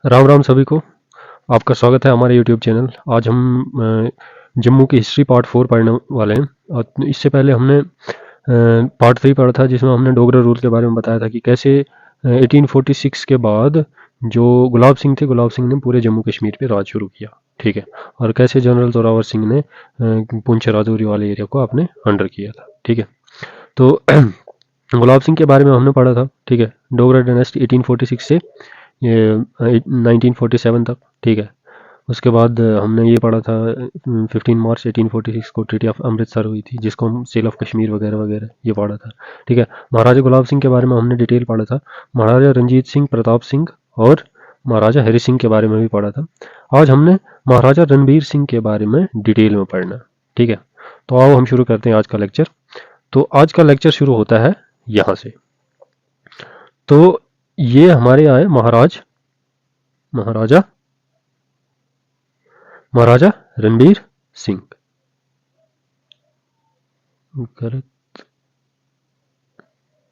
राम राम सभी को। आपका स्वागत है हमारे यूट्यूब चैनल। आज हम जम्मू की हिस्ट्री पार्ट 4 पढ़ने वाले हैं। और इससे पहले हमने पार्ट 3 पढ़ा था, जिसमें हमने डोगरा रूल के बारे में बताया था कि कैसे 1846 के बाद जो गुलाब सिंह थे, गुलाब सिंह ने पूरे जम्मू कश्मीर पे राज शुरू किया। ठीक है। और कैसे जनरल जोरावर सिंह ने पुंछ राजौरी वाले एरिया को अपने अंडर किया था। ठीक है। तो गुलाब सिंह के बारे में हमने पढ़ा था। ठीक है। डोगरा डायनेस्टी 1846 से ये 1947 तक। ठीक है। उसके बाद हमने ये पढ़ा था 15 मार्च 1846 को ट्रीटी ऑफ अमृतसर हुई थी, जिसको हम सेल ऑफ कश्मीर वगैरह वगैरह ये पढ़ा था। ठीक है। महाराजा गुलाब सिंह के बारे में हमने डिटेल पढ़ा था। महाराजा रंजीत सिंह, प्रताप सिंह और महाराजा हरि सिंह के बारे में भी पढ़ा था। आज हमने महाराजा रणबीर सिंह के बारे में डिटेल में पढ़ना। ठीक है। तो आओ हम शुरू करते हैं आज का लेक्चर। तो आज का लेक्चर शुरू होता है यहाँ से। तो ये हमारे आए महाराजा रणबीर सिंह। गलत।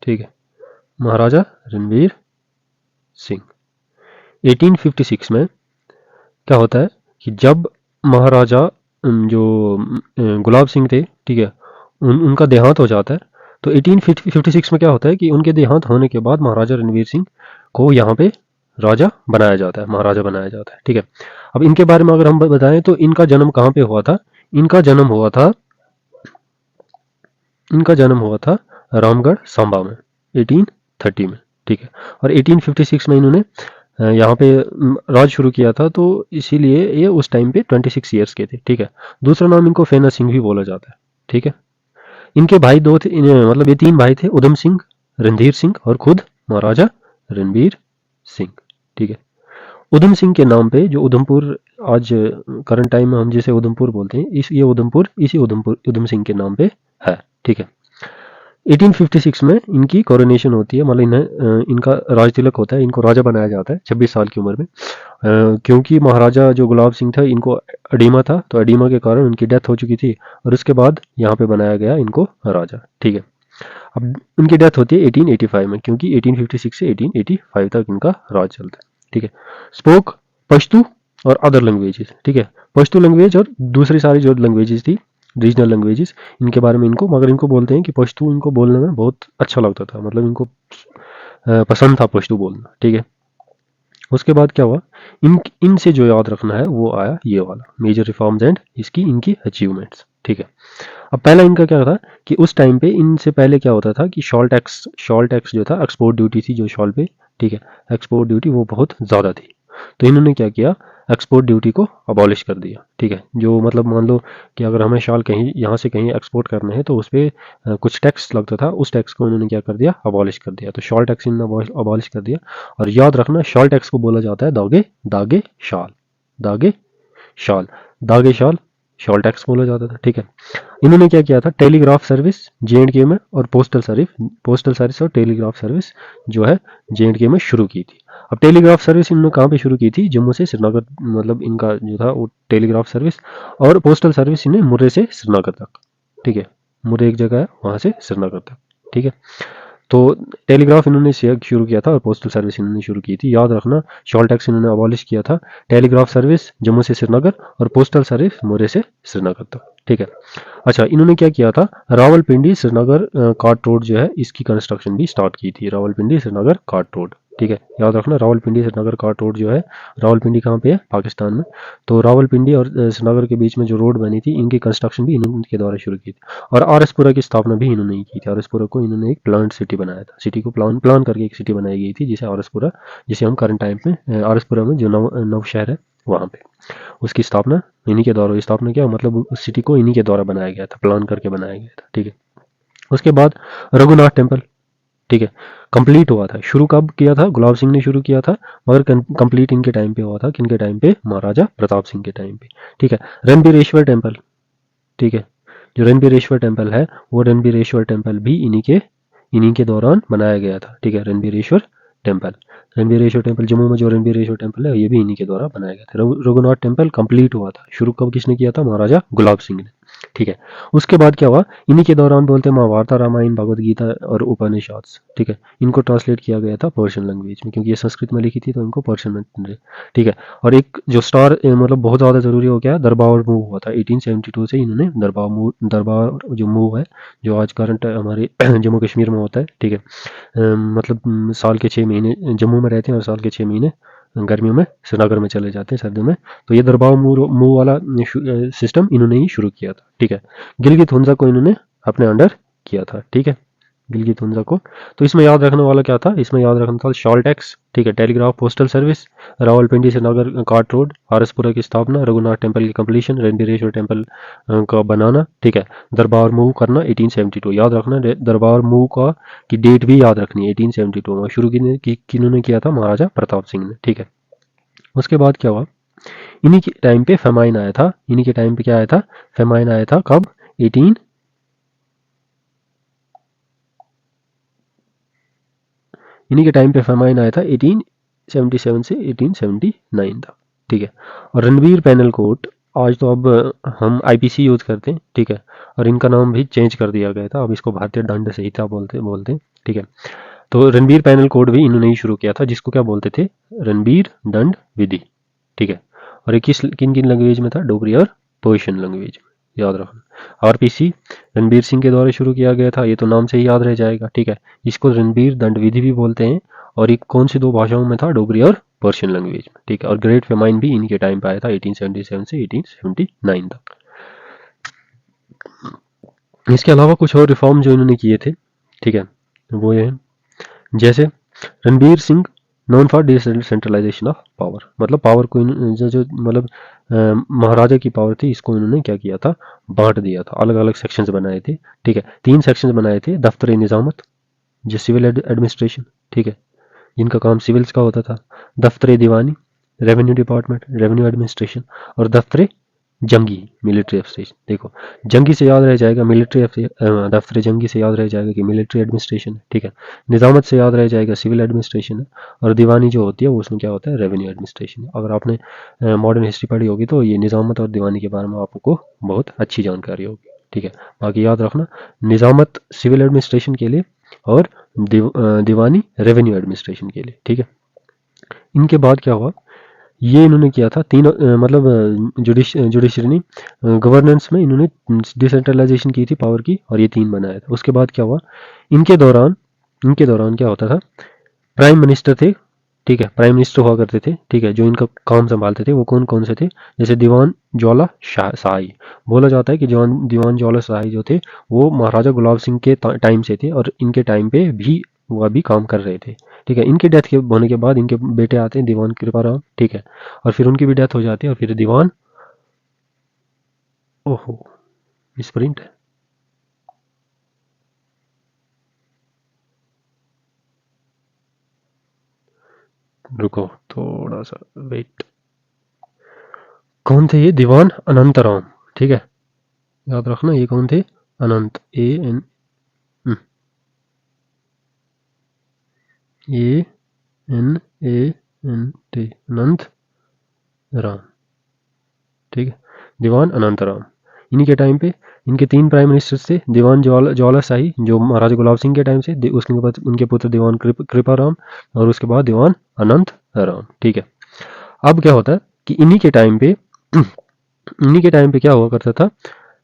ठीक है। महाराजा रणबीर सिंह 1856 में क्या होता है कि जब महाराजा जो गुलाब सिंह थे, ठीक है, उनका देहांत हो जाता है। तो 1856 में क्या होता है कि उनके देहांत होने के बाद महाराजा रणवीर सिंह को यहाँ पे राजा बनाया जाता है, महाराजा बनाया जाता है। ठीक है। अब इनके बारे में अगर हम बताएं तो इनका जन्म कहाँ पे हुआ था? इनका जन्म हुआ था रामगढ़ सांबा में 1830 में। ठीक है। और 1856 में इन्होंने यहाँ पे राज शुरू किया था, तो इसीलिए ये उस टाइम पे 26 ईयर्स के थे। ठीक है। दूसरा नाम इनको फेना सिंह भी बोला जाता है। ठीक है। इनके भाई दो थे, मतलब ये 3 भाई थे, उधम सिंह, रणधीर सिंह और खुद महाराजा रणबीर सिंह। ठीक है। उधम सिंह के नाम पे जो उधमपुर आज करंट टाइम में हम जिसे उधमपुर बोलते हैं, ये उधमपुर इसी उधम सिंह के नाम पे है। ठीक है। 1856 में इनकी कोरोनेशन होती है, मतलब इन्हें इनका राज तिलक होता है, इनको राजा बनाया जाता है 26 साल की उम्र में। क्योंकि महाराजा जो गुलाब सिंह था, इनको एडीमा था, तो एडीमा के कारण उनकी डेथ हो चुकी थी और उसके बाद यहाँ पे बनाया गया इनको राजा। ठीक है। अब इनकी डेथ होती है 1885 में, क्योंकि 1856 से 1885 तक इनका राज चलता है। ठीक है। स्पोक पश्तू और अदर लैंग्वेजेस। ठीक है। पश्तू लैंग्वेज और दूसरी सारी जो लैंग्वेजेस थी, रीजनल लैंग्वेजेस, इनके बारे में मगर इनको बोलते हैं कि पश्तू इनको बोलने में बहुत अच्छा लगता था, मतलब इनको पसंद था पश्तू बोलना। ठीक है। उसके बाद क्या हुआ, इनसे जो याद रखना है वो आया ये वाला, मेजर रिफॉर्म्स एंड इनकी अचीवमेंट्स। ठीक है। अब पहला इनका क्या था कि उस टाइम पे इनसे पहले क्या होता था कि शॉल टैक्स जो था, एक्सपोर्ट ड्यूटी थी जो शॉल पे, ठीक है, एक्सपोर्ट ड्यूटी वो बहुत ज़्यादा थी। तो इन्होंने क्या किया, एक्सपोर्ट ड्यूटी को अबॉलिश कर दिया। ठीक है। जो मतलब मान लो कि अगर हमें शॉल कहीं यहाँ से कहीं एक्सपोर्ट करना है तो उस पर कुछ टैक्स लगता था, उस टैक्स को इन्होंने क्या कर दिया, अबॉलिश कर दिया। तो शॉल टैक्स इन्होंने अबॉलिश कर दिया। और याद रखना, शॉल टैक्स को बोला जाता है दागे शाल, दागे शाल, दागे शाल, शॉल टैक्स बोला जाता था। ठीक है। इन्होंने क्या किया था, टेलीग्राफ सर्विस जे&के में और पोस्टल सर्विस और टेलीग्राफ सर्विस जो है जे&के में शुरू की थी। अब टेलीग्राफ सर्विस इन्होंने कहाँ पे शुरू की थी, जम्मू से श्रीनगर, मतलब इनका जो था वो टेलीग्राफ सर्विस। और पोस्टल सर्विस इन्हें मुर्रे से श्रीनगर तक। ठीक है। मुर्रे एक जगह है, वहाँ से श्रीनगर तक। ठीक है। तो टेलीग्राफ इन्होंने शुरू किया था और पोस्टल सर्विस इन्होंने शुरू की थी। याद रखना, शॉल टैक्स इन्होंने अबॉलिश किया था, टेलीग्राफ सर्विस जम्मू से श्रीनगर और पोस्टल सर्विस मुर्रे से श्रीनगर तक। ठीक है। अच्छा, इन्होंने क्या किया था, रावलपिंडी श्रीनगर कार्ट रोड जो है, इसकी कंस्ट्रक्शन भी स्टार्ट की थी, रावलपिंडी श्रीनगर कार्ट रोड। ठीक है। याद रखना, रावलपिंडी श्रीनगर कार्ट रोड जो है, रावलपिंडी कहाँ पे है, पाकिस्तान में। तो रावलपिंडी और श्रीनगर के बीच में जो रोड बनी थी, इनकी कंस्ट्रक्शन भी इनके द्वारा शुरू की थी। और आरएसपुरा की स्थापना भी इन्होंने ही की थी। आरएसपुरा को इन्होंने एक प्लांट सिटी बनाया था, सिटी को प्लान करके एक सिटी बनाई गई थी, जिसे आरएसपुरा, जिसे हम करंट टाइम में आरएसपुरा में जो नव शहर है वहाँ पे, उसकी स्थापना इन्हीं के द्वारा, स्थापना क्या मतलब उस सिटी को इन्हीं के द्वारा बनाया गया था, प्लान करके बनाया गया था। ठीक है। उसके बाद रघुनाथ टेम्पल, ठीक है, कंप्लीट हुआ था। शुरू कब किया था, गुलाब सिंह ने शुरू किया था, मगर कंप्लीट इनके टाइम पे हुआ था, किनके टाइम पे, महाराजा प्रताप सिंह के टाइम पे। ठीक है। रणबीरेश्वर टेम्पल, ठीक है, जो रणबीरेश्वर टेम्पल है, वो रणबीरेश्वर टेम्पल भी इन्हीं के दौरान बनाया गया था। ठीक है। रणबीरेश्वर टेम्पल जम्मू में जो रणबीरेश्वर टेम्पल है, ये भी इन्हीं के द्वारा बनाया गया था। रघुनाथ टेम्पल कंप्लीट हुआ था। शुरू कब किसने किया था, महाराजा गुलाब सिंह ने। ठीक है। उसके बाद क्या हुआ, इन्हीं के दौरान बोलते हैं महाभारत, रामायण, भगवत गीता और उपनिषद, ठीक है, इनको ट्रांसलेट किया गया था पर्शियन लैंग्वेज में, क्योंकि ये संस्कृत में लिखी थी तो इनको पर्शियन में, ठीक है। और एक जो स्टार मतलब बहुत ज़्यादा ज़रूरी हो गया, दरबार मूव हुआ था 1872 से, इन्होंने दरबार जो मूव है, जो आज करंट हमारे जम्मू कश्मीर में होता है, ठीक है। मतलब साल के 6 महीने जम्मू में रहते हैं और साल के 6 महीने गर्मियों में श्रीनगर में चले जाते हैं, सर्दियों में। तो ये दरबार मूव वाला सिस्टम इन्होंने ही शुरू किया था, ठीक है। गिलगित हुंजा को इन्होंने अपने अंडर किया था, ठीक है, गिलगित हुंजा को। तो इसमें याद रखने वाला क्या था, इसमें याद रखना था शॉल टैक्स, ठीक है, टेलीग्राफ पोस्टल सर्विस, रावलपिंडी से नगर कार्ट रोड, आरसपुरा की स्थापना, रघुनाथ टेम्पल की कंप्लीशन, रणबीरेश्वर टेम्पल का बनाना, ठीक है, दरबार मूव करना 1872, याद रखना दरबार मूव का की डेट भी याद रखनी है, 1872 में शुरू किन्होंने किया था, महाराजा प्रताप सिंह ने, ठीक है। उसके बाद क्या हुआ, इन्हीं के टाइम पे फेमाइन आया था, इन्हीं के टाइम पे क्या आया था, फेमाइन आया था, कब, 18 इन्हीं के टाइम पे फेमाइन आया था 1877 से 1879 तक, ठीक है। और रणबीर पैनल कोड, आज तो अब हम आईपीसी यूज करते हैं, ठीक है, और इनका नाम भी चेंज कर दिया गया था, अब इसको भारतीय दंड संहिता बोलते हैं, ठीक है। तो रणबीर पैनल कोड भी इन्होंने ही शुरू किया था, जिसको क्या बोलते थे, रणबीर दंड विधि, ठीक है। और ये किन किन लैंग्वेज में था, डोगरी और पर्शियन लैंग्वेज में, याद रखना। आरपीसी रणबीर सिंह के द्वारा शुरू किया गया था, ये तो नाम से ही याद रह जाएगा, ठीक है। इसको रणबीर दंड विधि भी बोलते हैं, और ये कौन सी 2 भाषाओं में था, डोगरी और पर्शियन लैंग्वेज में, ठीक है। और ग्रेट फेमाइन भी इनके टाइम पे आया था 1877 से 1879 तक। इसके अलावा कुछ और रिफॉर्म जो इन्होंने किए थे, ठीक है, वो ये है, जैसे Ranbir Singh known for decentralisation of power, मतलब पावर को जो मतलब महाराजा की पावर थी, इसको इन्होंने क्या किया था, बांट दिया था, अलग अलग सेक्शंस बनाए थे, ठीक है। 3 सेक्शंस बनाए थे, दफ्तर निजामत, जो सिविल एडमिनिस्ट्रेशन, ठीक है, जिनका काम सिविल्स का होता था, दफ्तर दीवानी, रेवेन्यू डिपार्टमेंट, रेवेन्यू एडमिनिस्ट्रेशन, और दफ्तर जंगी, मिलिट्री एडमिनिस्ट्रेशन। देखो, जंगी से याद रह जाएगा मिलिट्री, दफ्तर जंगी से याद रह जाएगा कि मिलिट्री एडमिनिस्ट्रेशन है, ठीक है। निजामत से याद रह जाएगा सिविल एडमिनिस्ट्रेशन है, और दीवानी जो होती है वो उसमें क्या होता है, रेवेन्यू एडमिनिस्ट्रेशन है। अगर आपने मॉडर्न हिस्ट्री पढ़ी होगी तो ये निजामत और दीवानी के बारे में आपको बहुत अच्छी जानकारी होगी, ठीक है। बाकी याद रखना, निजामत सिविल एडमिनिस्ट्रेशन के लिए, और दीवानी रेवेन्यू एडमिनिस्ट्रेशन के लिए, ठीक है। इनके बाद क्या हुआ, ये इन्होंने किया था मतलब जुडिशरी नहीं, गवर्नेंस में इन्होंने डिसेंट्रलाइजेशन की थी पावर की, और ये 3 बनाया था। उसके बाद क्या हुआ, इनके दौरान इनके दौरान क्या होता था, प्राइम मिनिस्टर थे, ठीक है, प्राइम मिनिस्टर हुआ करते थे, ठीक है, जो इनका काम संभालते थे, वो कौन कौन से थे, जैसे दीवान ज्वाला शाही, बोला जाता है कि दीवान ज्वाला शाही जो थे, वो महाराजा गुलाब सिंह के टाइम से थे, और इनके टाइम पे भी वो अभी काम कर रहे थे, ठीक है। इनकी डेथ के होने के बाद इनके बेटे आते हैं, दीवान कृपाराम, ठीक है, और फिर उनकी भी डेथ हो जाती है, और फिर दीवान, ओहो, स्प्रिंट है, रुको थोड़ा सा वेट, कौन थे ये, दीवान अनंतराम, ठीक है, याद रखना ये कौन थे, अनंत, A N A N T, अनंत राम, ठीक है, दीवान अनंत राम। इन्हीं के टाइम पे इनके 3 प्राइम मिनिस्टर्स थे, दीवान ज्वाला शाही जो महाराजा गुलाब सिंह के टाइम से, उसके बाद उनके पुत्र दीवान कृपा राम, और उसके बाद दीवान अनंत राम, ठीक है। अब क्या होता है कि इन्हीं के टाइम पे क्या हुआ करता था,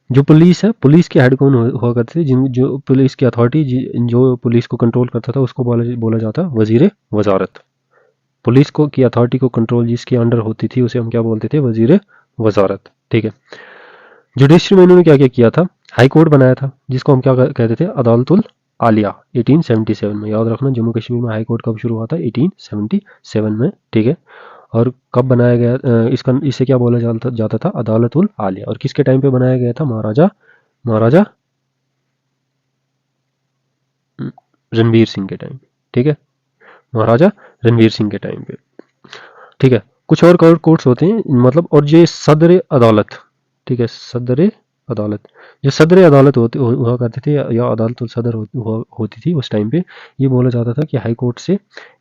जो पुलिस है, पुलिस के हेड कौन हुआ करते थे, जो पुलिस की अथॉरिटी, जो पुलिस को कंट्रोल करता था, उसको बोला जाता वजीर वजारत। पुलिस को की अथॉरिटी को कंट्रोल जिसके अंडर होती थी, उसे हम क्या बोलते थे, वजीर वजारत, ठीक है। जुडिशरी में इन्होंने क्या क्या किया था, हाई कोर्ट बनाया था, जिसको हम क्या कहते थे, अदालतुल आलिया, 1877 में, याद रखना, जम्मू कश्मीर में हाई कोर्ट कब शुरू हुआ था, 1877 में, ठीक है। और कब बनाया गया, इसे क्या बोला जाता था, अदालतुल आलिया, और किसके टाइम पे बनाया गया था, महाराजा रणवीर सिंह के टाइम, ठीक है, महाराजा रणवीर सिंह के टाइम पे, ठीक है। कुछ और कोर्ट्स होते हैं, मतलब, और ये सदर अदालत, ठीक है, सदर अदालत, जो सदर अदालत हुआ करते थे, या अदालत सदर होती थी उस टाइम पे, ये बोला जाता था कि हाई कोर्ट से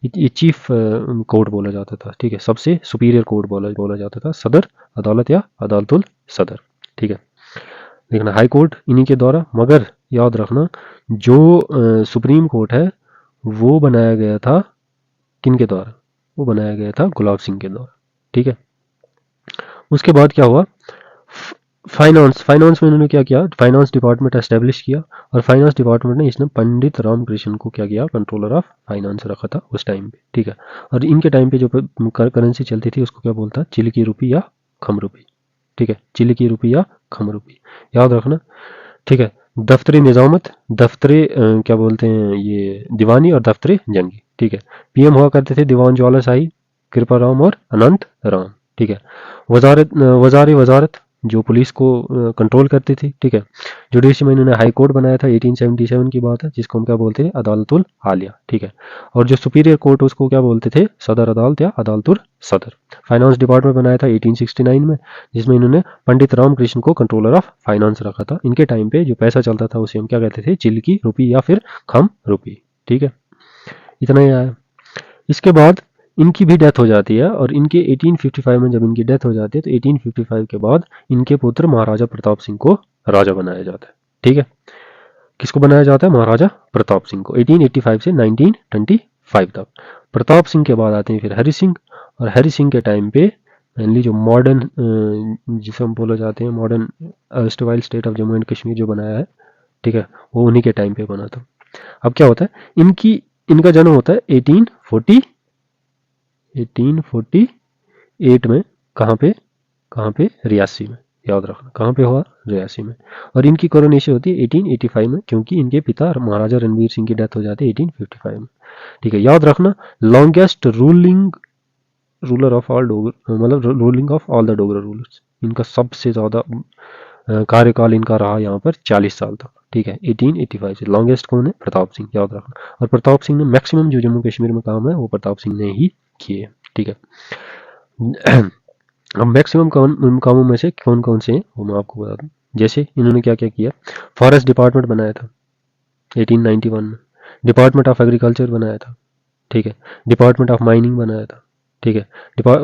ये चीफ कोर्ट बोला जाता था, ठीक है, सबसे सुपीरियर कोर्ट बोला जाता था, सदर अदालत या अदालतुल सदर, ठीक है। देखना हाई कोर्ट इन्हीं के द्वारा, मगर याद रखना जो सुप्रीम कोर्ट है वो बनाया गया था किन के द्वारा, वो बनाया गया था गुलाब सिंह के द्वारा, ठीक है। उसके बाद क्या हुआ, फाइनेंस, फाइनेंस में इन्होंने क्या किया, फाइनेंस डिपार्टमेंट एस्टेब्लिश किया, और फाइनेंस डिपार्टमेंट ने इसने पंडित रामकृष्ण को क्या किया, कंट्रोलर ऑफ फाइनेंस रखा था उस टाइम पे, ठीक है। और इनके टाइम पे जो करेंसी चलती थी उसको क्या बोलता है, चिली की रुपी या खम रुपी, ठीक है, चिली की रुपी या खम रुपी, याद रखना, ठीक है। दफ्तरी निजामत, दफ्तरी क्या बोलते हैं ये दीवानी और दफ्तरी जंगी, ठीक है। पीएम हुआ करते थे दीवान ज्वाला शाही कृपा राम और अनंत राम, ठीक है। वजारत जो पुलिस को कंट्रोल करती थी, ठीक है। जुडिशरी में इन्होंने हाई कोर्ट बनाया था, 1877 की बात है, जिसको हम क्या बोलते हैं, अदालतुल आलिया, ठीक है। और जो सुपीरियर कोर्ट उसको क्या बोलते थे, सदर अदालत या अदालतुल सदर। फाइनेंस डिपार्टमेंट बनाया था 1869 में, जिसमें इन्होंने पंडित रामकृष्ण को कंट्रोलर ऑफ फाइनेंस रखा था। इनके टाइम पे जो पैसा चलता था उसे हम क्या कहते थे, चिल की रुपी या फिर खम रुपी, ठीक है। इतना ही आया। इसके बाद इनकी भी डेथ हो जाती है, और इनके 1855 में जब इनकी डेथ हो जाती है तो 1855 के बाद इनके पुत्र महाराजा प्रताप सिंह को राजा बनाया जाता है, ठीक है। किसको बनाया जाता है, महाराजा प्रताप सिंह को 1885 से 1925 तक। प्रताप सिंह के बाद आते हैं फिर हरि सिंह, और हरि सिंह के टाइम पे मेनली जो मॉडर्न जिसे हम बोला जाते हैं modern erstwhile state of Jammu and Kashmir जो बनाया है, ठीक है, वो उन्हीं के टाइम पे बना था। अब क्या होता है, इनका जन्म होता है 1848 में, कहाँ पे रियासी में, याद रखना कहाँ पे हुआ, रियासी में। और इनकी कोरोनेशन होती है 1885 में, क्योंकि इनके पिता महाराजा रणवीर सिंह की डेथ हो जाती है 1855 में, ठीक है। याद रखना longest ruler of all Dogra, मतलब ruling of all the Dogra rulers, इनका सबसे ज्यादा कार्यकाल इनका रहा यहाँ पर 40 साल तक, ठीक है। 1885 से लॉन्गेस्ट कौन है, प्रताप सिंह, याद रखना। और प्रताप सिंह ने मैक्सिमम जो जम्मू कश्मीर में काम है वो प्रताप सिंह ने ही किए, ठीक है। अब मैक्सिमम कामों में से कौन कौन से हैं वो मैं आपको बता दूं। जैसे इन्होंने क्या क्या किया, फॉरेस्ट डिपार्टमेंट बनाया था 1891 में, डिपार्टमेंट ऑफ एग्रीकल्चर बनाया था, ठीक है, डिपार्टमेंट ऑफ माइनिंग बनाया था, ठीक है,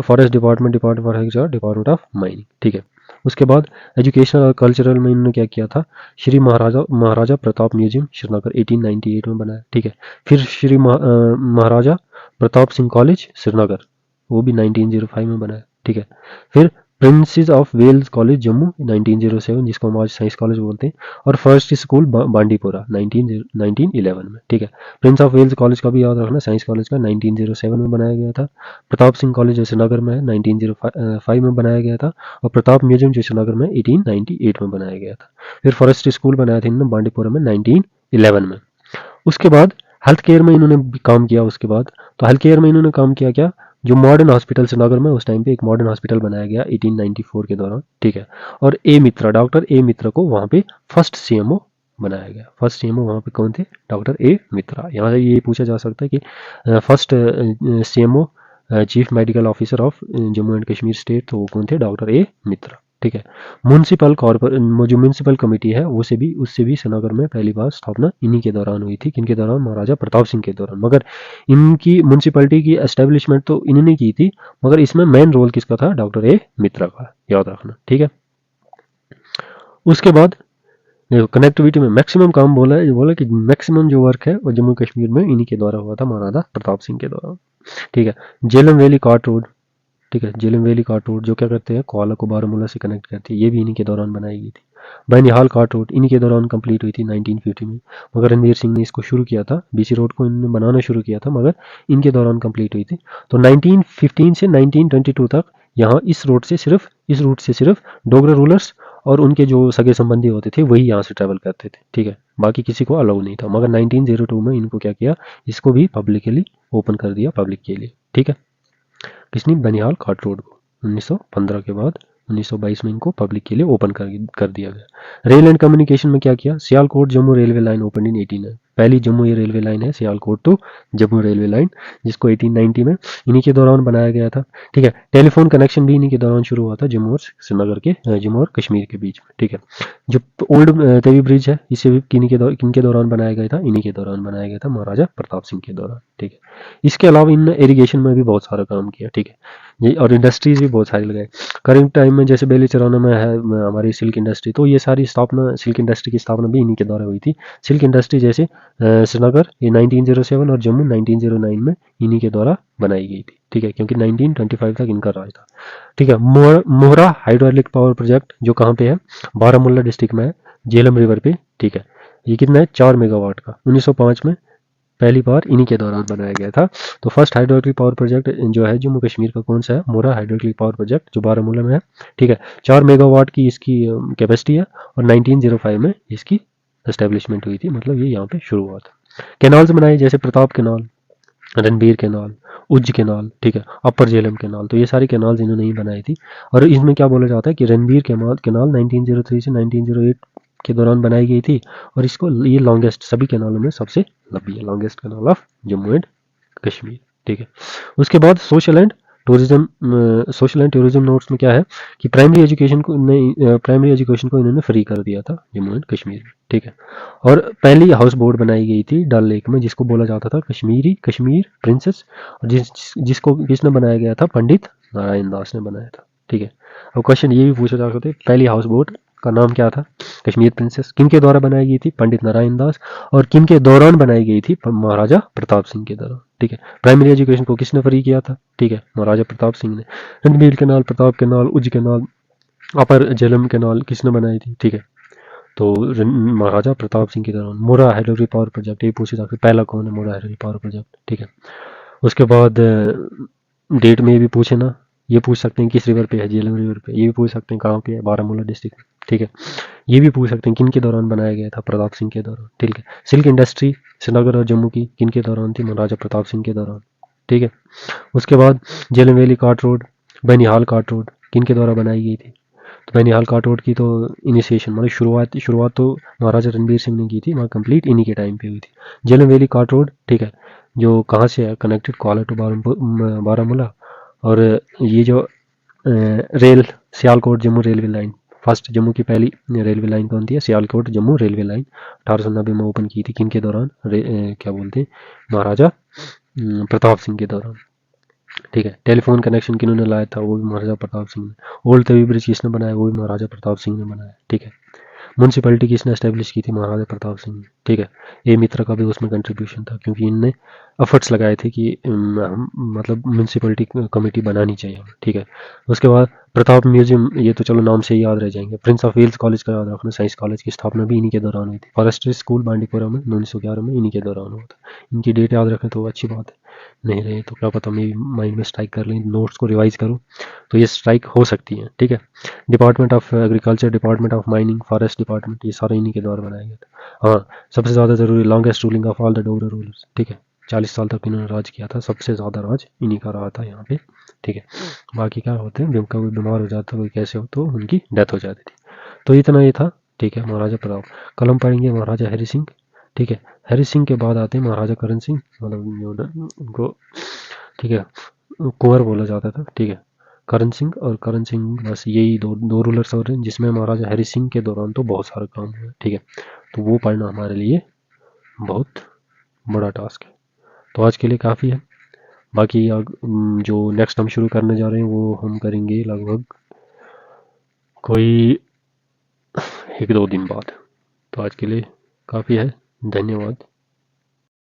forest department, department of agriculture, department of mining, ठीक है। उसके बाद एजुकेशनल और कल्चरल में इन्होंने क्या किया था, श्री महाराजा प्रताप म्यूजियम श्रीनगर 1898 में बनाया, ठीक है। फिर श्री महाराजा प्रताप सिंह कॉलेज श्रीनगर, वो भी 1905 में बनाया, ठीक है। फिर princes of Wales college Jammu 1907, जिसको हम आज साइंस कॉलेज बोलते हैं। और फर्स्ट स्कूल बांडीपुरा 1911 में, ठीक है। प्रिंस ऑफ वेल्स कॉलेज का भी याद रखना, साइंस कॉलेज का 1907 में बनाया गया था। प्रताप सिंह कॉलेज जो श्रीनगर में है 1905 में बनाया गया था। और प्रताप म्यूजियम जो श्रीनगर में 1898 में बनाया गया था। फिर फॉरेस्ट स्कूल बनाया था इन्होंने बांडीपुरा में 1911 में। उसके बाद हेल्थ केयर में इन्होंने भी काम किया। उसके बाद तो हेल्थ केयर में इन्होंने काम किया क्या, जो मॉडर्न हॉस्पिटल श्रीनगर में उस टाइम पे एक मॉडर्न हॉस्पिटल बनाया गया 1894 के दौरान, ठीक है। और ए मित्रा, डॉक्टर ए मित्रा को वहाँ पे फर्स्ट सीएमओ बनाया गया। फर्स्ट सीएमओ वहाँ पे कौन थे, डॉक्टर ए मित्रा। यहाँ से ये पूछा जा सकता है कि first CMO chief medical officer of Jammu and Kashmir state, तो वो कौन थे, डॉक्टर ए मित्रा, ठीक है। म्यूनसिपल जो म्यूनसिपल कमेटी है उससे भी श्रीनगर में पहली बार स्थापना इन्हीं के दौरान हुई थी। किनके दौरान, महाराजा प्रताप सिंह के दौरान। मगर इनकी म्यूनसिपलिटी की एस्टेब्लिशमेंट तो इन्होंने की थी, मगर इसमें मेन रोल किसका था, डॉक्टर ए मित्रा का, याद रखना, ठीक है। उसके बाद देखो कनेक्टिविटी में मैक्सिमम काम बोला है, बोला कि मैक्सिमम जो वर्क है वो जम्मू कश्मीर में इन्हीं के द्वारा हुआ था, महाराजा प्रताप सिंह के द्वारा, ठीक है। जेलम वैली कार्ट रोड, ठीक है, झेलम वैली कार्ट रोड जो क्या करते हैं, कोआला को बारामूला से कनेक्ट करती है, ये भी इन्हीं के दौरान बनाई गई थी। बनिहाल कार्ट रोड इन्हीं के दौरान कंप्लीट हुई थी 1950 में, मगर रणवीर सिंह ने इसको शुरू किया था, बीसी रोड को इन्होंने बनाना शुरू किया था, मगर इनके दौरान कंप्लीट हुई थी। तो 1915 से 1922 तक यहाँ इस रूट से सिर्फ डोगरा रूलर्स और उनके जो सगे संबंधी होते थे वही यहाँ से ट्रैवल करते थे, ठीक है, बाकी किसी को अलाउ नहीं था। मगर 1902 में इनको क्या किया, इसको भी पब्लिकली ओपन कर दिया पब्लिक के लिए, ठीक है। किसने, बनिहाल कार्ट रोड को 1915 के बाद 1922 में इनको पब्लिक के लिए ओपन कर दिया गया। रेल एंड कम्युनिकेशन में क्या किया, Sialkot Jammu railway line open in 18 पहली जम्मू ये रेलवे लाइन है, Sialkot to Jammu railway line, जिसको 1890 में इन्हीं के दौरान बनाया गया था, ठीक है। टेलीफोन कनेक्शन भी इन्हीं के दौरान शुरू हुआ था जम्मू और श्रीनगर के, जम्मू और कश्मीर के बीच में, ठीक है। जो ओल्ड तवी ब्रिज है इसे भी किनके दौरान बनाया गया था, इन्हीं के दौरान बनाया गया था, महाराजा प्रताप सिंह के दौरान, ठीक है। इसके अलावा इन्होंने इरिगेशन में भी बहुत सारा काम किया, ठीक है। ये और इंडस्ट्रीज भी बहुत सारी लगाई। करंट टाइम में जैसे बेलीचराना में है हमारी सिल्क इंडस्ट्री, तो ये सारी स्थापना सिल्क इंडस्ट्री की स्थापना भी इन्हीं के द्वारा हुई थी। सिल्क इंडस्ट्री जैसे श्रीनगर ये 1907 और जम्मू 1909 में इन्हीं के द्वारा बनाई गई थी, ठीक है, क्योंकि 1925 तक इनका राज था, ठीक है। मोहरा हाइड्रोलिक पावर प्रोजेक्ट जो कहाँ पे है, बारामूला डिस्ट्रिक्ट में है, झेलम रिवर पे, ठीक है। ये कितना है, 4 मेगावाट का, 1905 में पहली बार इन्हीं के दौरान बनाया गया था। तो फर्स्ट हाइड्रोलिक पावर प्रोजेक्ट जो है जम्मू कश्मीर का कौन सा है, मोरा हाइड्रोलिक पावर प्रोजेक्ट जो बारामूला में है, ठीक है। 4 मेगावाट की इसकी कैपेसिटी है और 1905 में इसकी एस्टेब्लिशमेंट हुई थी, मतलब ये यहाँ पे शुरू हुआ था। कैनाल्स बनाए जैसे Pratap canal, Ranbir canal, Ujh canal, ठीक है, अपर झेलम कैनाल, तो ये सारी कैनाल्स इन्होंने ही बनाई थी। और इसमें क्या बोला जाता है कि रणबीर कैनाल 1903 से 1908 के दौरान बनाई गई थी, और इसको ये लॉन्गेस्ट सभी कैनालों में सबसे लंबी है, longest canal of Jammu and Kashmir, ठीक है। उसके बाद सोशल एंड टूरिज्म नोट्स में क्या है कि प्राइमरी एजुकेशन को इन्होंने फ्री कर दिया था जम्मू एंड कश्मीर में, ठीक है। और पहली हाउस बोट बनाई गई थी डल लेक में, जिसको बोला जाता था कश्मीर प्रिंसेस, और जिसको किसने बनाया गया था, पंडित नारायण दास ने बनाया था, ठीक है। अब क्वेश्चन ये भी पूछा जा सकता है पहली हाउस बोट का नाम क्या था, कश्मीर प्रिंसेस किन के द्वारा बनाई गई थी, पंडित नारायण दास, और किन के दौरान बनाई गई थी, महाराजा प्रताप सिंह के दौरान, ठीक है। प्राइमरी एजुकेशन को किसने फ्री किया था, ठीक है, महाराजा प्रताप सिंह ने। Ranbir canal, Pratap canal, Ujh canal, upper Jhelum canal किसने बनाई थी, ठीक है, तो महाराजा प्रताप सिंह के दौरान। मोरा हाइड्रोलिक पावर प्रोजेक्ट ये पूछे जाते पहला कौन है, मोरा हाइड्रोलिक पावर प्रोजेक्ट, ठीक है। उसके बाद डेट में ये भी पूछे ना, ये पूछ सकते हैं किस रिवर पे है, झेलम रिवर पे, ये भी पूछ सकते हैं कहाँ पे है, बारामूला डिस्ट्रिक्ट में, ठीक है। ये भी पूछ सकते हैं किन के दौरान बनाया गया था, प्रताप सिंह के दौरान, ठीक है। सिल्क इंडस्ट्री श्रीनगर और जम्मू की किन के दौरान थी, महाराजा प्रताप सिंह के दौरान, ठीक है। उसके बाद Jhelum valley cart road, Banihal cart road किन के द्वारा बनाई गई थी, तो बनिहाल कार्ट रोड की तो इनिशिएशन मतलब शुरुआत तो महाराजा रणबीर सिंह ने की थी, वहाँ कंप्लीट इन्हीं के टाइम पे हुई थी। झेलम वैली कार्ट रोड, ठीक है, जो कहाँ से है कनेक्टेड कोआला टू बारामूला, और ये जो rail Sialkot Jammu railway line, first Jammu की पहली रेलवे लाइन कौन थी, सियालकोट जम्मू रेलवे लाइन 1890 में ओपन की थी, किन के दौरान, क्या बोलते हैं, महाराजा प्रताप सिंह के दौरान, ठीक है। टेलीफोन कनेक्शन किन्होंने लाया था, वो भी महाराजा प्रताप सिंह ने। ओल्ड तवी ब्रिज किसने बनाया, वो भी महाराजा प्रताप सिंह ने बनाया, ठीक है। म्यूनसिपैलिटी किसने एस्टेब्लिश की थी, महाराजा प्रताप सिंह ने, ठीक है। ए मित्र का भी उसमें कंट्रीब्यूशन था, क्योंकि इनने एफर्ट्स लगाए थे कि हम मतलब म्यूनसिपैलिटी कमेटी बनानी चाहिए हमें, ठीक है। उसके बाद प्रताप म्यूजियम, ये तो चलो नाम से ही याद रह जाएंगे। प्रिंस ऑफ वेल्स कॉलेज का याद रखना, साइंस कॉलेज की स्थापना भी इन्हीं के दौरान हुई थी। फॉरेस्ट्री स्कूल बांडीपुरा में 1911 में इन्हीं के दौरान हुआ था। इनकी डेट याद रखें तो अच्छी बात है, नहीं रहे तो क्या पता मेरी माइंड में स्ट्राइक कर लें, नोट्स को रिवाइज करूँ तो ये स्ट्राइक हो सकती है, ठीक है। Department of agriculture, department of mining, forest department, ये सारा इन्हीं के द्वारा बनाया गया था। हाँ, सबसे ज़्यादा ज़रूरी longest ruling of all the Dogra rulers, ठीक है, 40 साल तक इन्होंने राज किया था, सबसे ज़्यादा राज इन्हीं का रहा था यहाँ पे, ठीक है। बाकी क्या होते हैं, कोई बीमार हो जाता कोई कैसे हो तो उनकी डेथ हो जाती थी। तो इतना ये था, ठीक है, महाराजा प्रताप। कल हम पढ़ेंगे महाराजा हरि सिंह, ठीक है। हरि सिंह के बाद आते हैं महाराजा करण सिंह, मतलब जो उनको, ठीक है, कुंवर बोला जाता था, ठीक है, करण सिंह और करण सिंह, बस यही दो रूलर्स हो रहे हैं, जिसमें महाराजा हरि सिंह के दौरान तो बहुत सारा काम हुआ, ठीक है। तो वो पढ़ना हमारे लिए बहुत बड़ा टास्क है। तो आज के लिए काफ़ी है। बाकी जो नेक्स्ट हम शुरू करने जा रहे हैं वो हम करेंगे लगभग कोई 1-2 दिन बाद। तो आज के लिए काफ़ी है। धन्यवाद।